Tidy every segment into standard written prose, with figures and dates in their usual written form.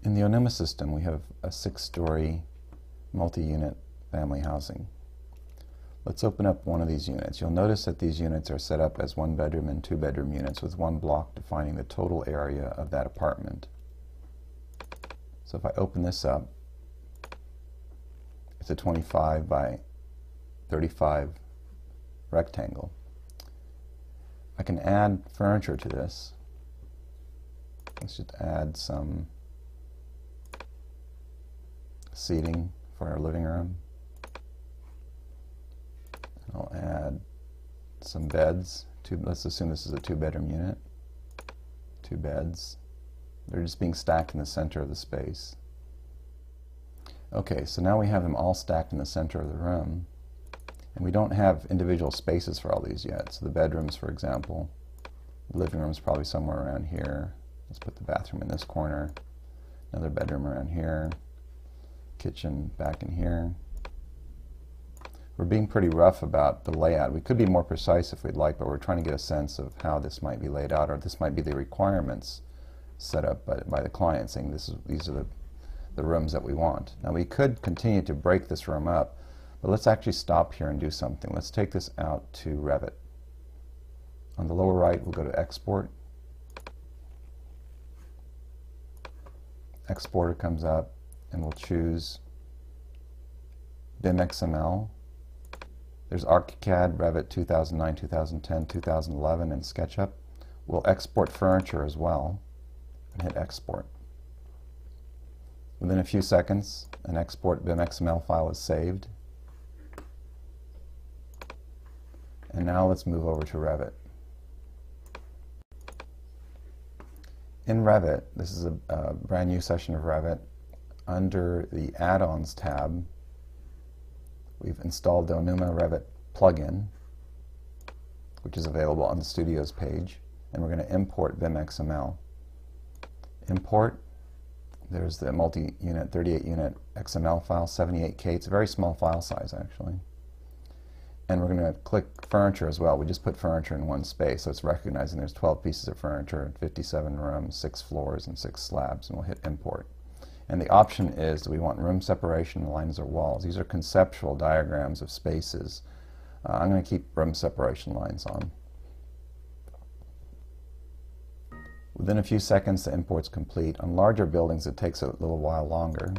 In the Onuma system, we have a 6-story multi-unit family housing. Let's open up one of these units. You'll notice that these units are set up as 1-bedroom and 2-bedroom units with one block defining the total area of that apartment. So if I open this up, it's a 25 by 35 rectangle. I can add furniture to this. Let's just add some seating for our living room. I'll add some beds. Let's assume this is a 2-bedroom unit. 2 beds. They're just being stacked in the center of the space. Okay, so now we have them all stacked in the center of the room. And we don't have individual spaces for all these yet. So the bedrooms, for example, the living room is probably somewhere around here. Let's put the bathroom in this corner. Another bedroom around here. Kitchen back in here. We're being pretty rough about the layout. We could be more precise if we'd like, but we're trying to get a sense of how this might be laid out, or this might be the requirements set up by the client, saying these are the rooms that we want. Now we could continue to break this room up, but let's actually stop here and do something. Let's take this out to Revit. On the lower right, we'll go to Export. Exporter comes up, and we'll choose BIM XML. There's ArchiCAD, Revit 2009, 2010, 2011, and SketchUp. We'll export furniture as well, and hit Export. Within a few seconds, an export BIM XML file is saved. And now let's move over to Revit. In Revit, this is a brand new session of Revit. Under the Add-ons tab, we've installed the Onuma Revit plugin, which is available on the Studios page, and we're going to import BIM XML. Import, there's the multi-unit, 38-unit XML file, 78K. It's a very small file size, actually. And we're going to click furniture as well. We just put furniture in one space, so it's recognizing there's 12 pieces of furniture, 57 rooms, 6 floors, and 6 slabs, and we'll hit import. And the option is, do we want room separation lines or walls? These are conceptual diagrams of spaces. I'm going to keep room separation lines on. Within a few seconds, the import's complete. On larger buildings, it takes a little while longer.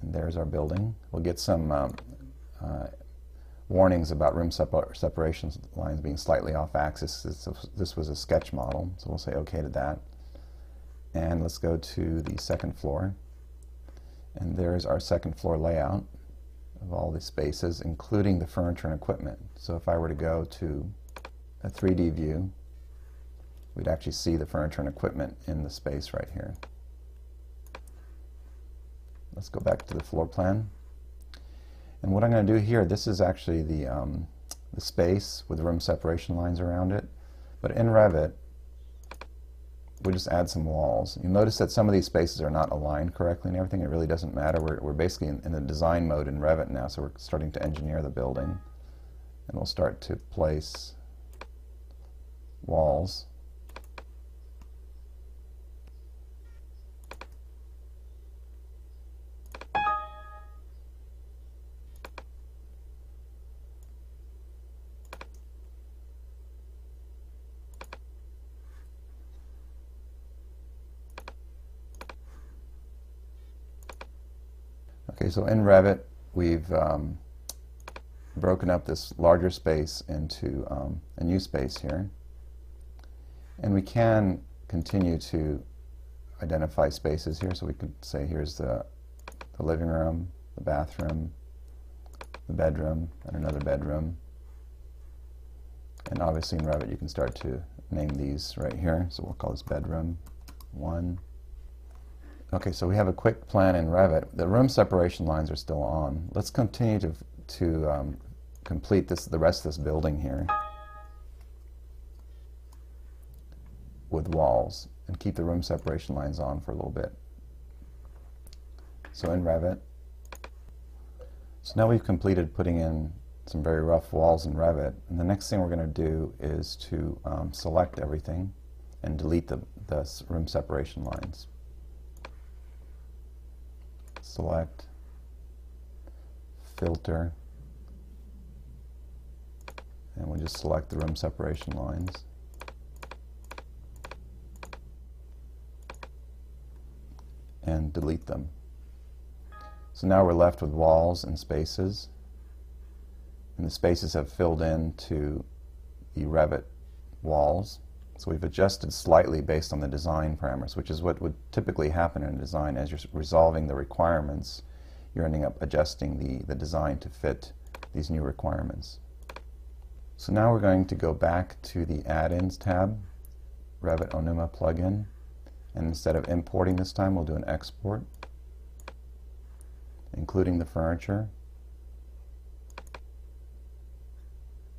And there's our building. We'll get some warnings about room separation lines being slightly off axis. This was a sketch model, so we'll say OK to that. And let's go to the second floor. And there's our second floor layout of all the spaces, including the furniture and equipment. So if I were to go to a 3D view, we'd actually see the furniture and equipment in the space right here. Let's go back to the floor plan. And what I'm going to do here, this is actually the space with room separation lines around it. But in Revit, we just add some walls. You'll notice that some of these spaces are not aligned correctly and everything. It really doesn't matter. We're basically in the design mode in Revit now, so we're starting to engineer the building. And we'll start to place walls. Okay, so in Revit, we've broken up this larger space into a new space here. And we can continue to identify spaces here. So we could say here's the living room, the bathroom, the bedroom, and another bedroom. And obviously in Revit, you can start to name these right here. So we'll call this bedroom 1. Okay, so we have a quick plan in Revit. The room separation lines are still on. Let's continue to complete the rest of this building here with walls and keep the room separation lines on for a little bit. So in Revit, so now we've completed putting in some very rough walls in Revit, and the next thing we're going to do is to select everything. and delete the room separation lines. Select, filter, and we'll just select the room separation lines. And delete them. So now we're left with walls and spaces, and the spaces have filled into the Revit walls. So we've adjusted slightly based on the design parameters, which is what would typically happen in a design. As you're resolving the requirements, you're ending up adjusting the design to fit these new requirements. So now we're going to go back to the Add-ins tab, Revit Onuma plugin, and instead of importing this time, we'll do an export, including the furniture.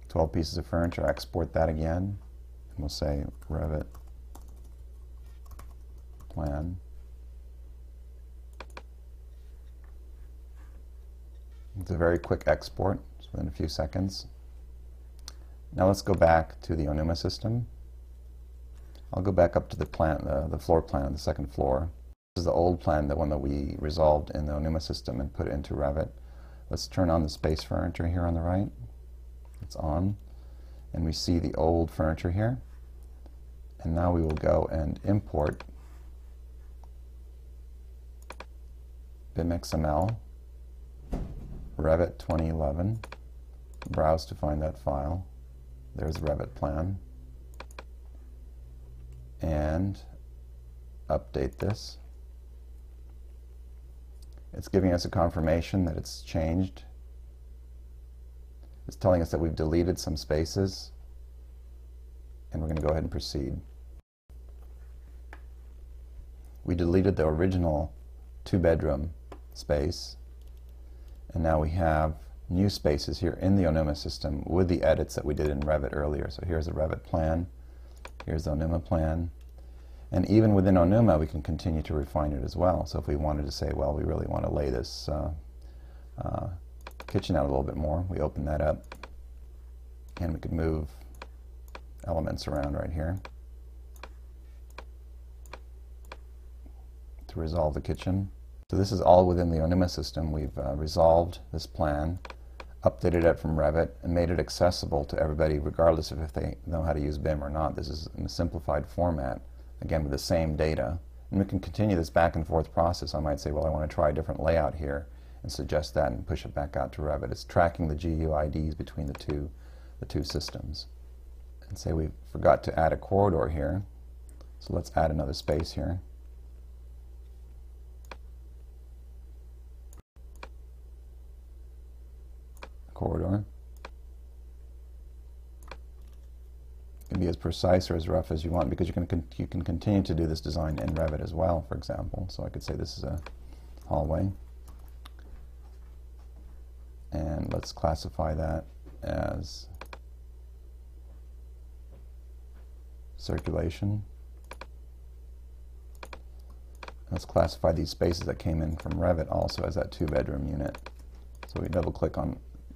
12 pieces of furniture, export that again, and we'll say Revit plan. It's a very quick export, so within a few seconds. Now let's go back to the Onuma system. I'll go back up to the plan, the floor plan on the second floor. This is the old plan, the one that we resolved in the Onuma system and put it into Revit. Let's turn on the space furniture here on the right. It's on, and we see the old furniture here. And now we will go and import BIMXML Revit 2011. Browse to find that file. There's the Revit plan. And update this. It's giving us a confirmation that it's changed. It's telling us that we've deleted some spaces, and we're going to go ahead and proceed. We deleted the original 2-bedroom space, and now we have new spaces here in the Onuma system with the edits that we did in Revit earlier. So here's the Revit plan, here's the Onuma plan, and even within Onuma we can continue to refine it as well. So if we wanted to say, well, we really want to lay this kitchen out a little bit more, we open that up, and we could move elements around right here to resolve the kitchen. So this is all within the Onuma system. We've resolved this plan, updated it from Revit, and made it accessible to everybody regardless of if they know how to use BIM or not. This is in a simplified format, again with the same data. And we can continue this back and forth process. I might say, well, I want to try a different layout here, and suggest that and push it back out to Revit. It's tracking the GUIDs between the two systems. And say we forgot to add a corridor here, so let's add another space here. Corridor. It can be as precise or as rough as you want, because you can continue to do this design in Revit as well, for example. So I could say this is a hallway, and let's classify that as circulation. Let's classify these spaces that came in from Revit also as that 2-bedroom unit. So we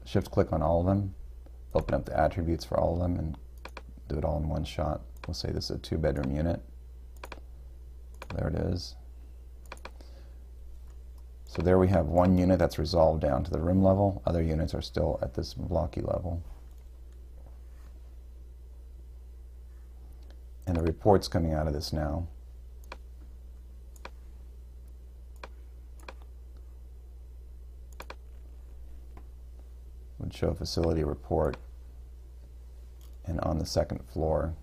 shift click on all of them, open up the attributes for all of them, and do it all in one shot. We'll say this is a 2-bedroom unit. There it is. So there we have one unit that's resolved down to the room level. Other units are still at this blocky level. And the report's coming out of this now. Would show a facility report, and on the second floor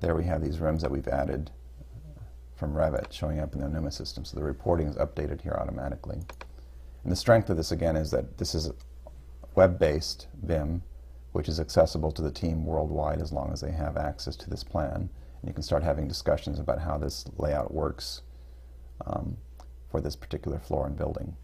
there we have these rooms that we've added from Revit showing up in the Onuma system. So the reporting is updated here automatically. And the strength of this again is that this is web-based BIM, which is accessible to the team worldwide as long as they have access to this plan. And you can start having discussions about how this layout works for this particular floor and building.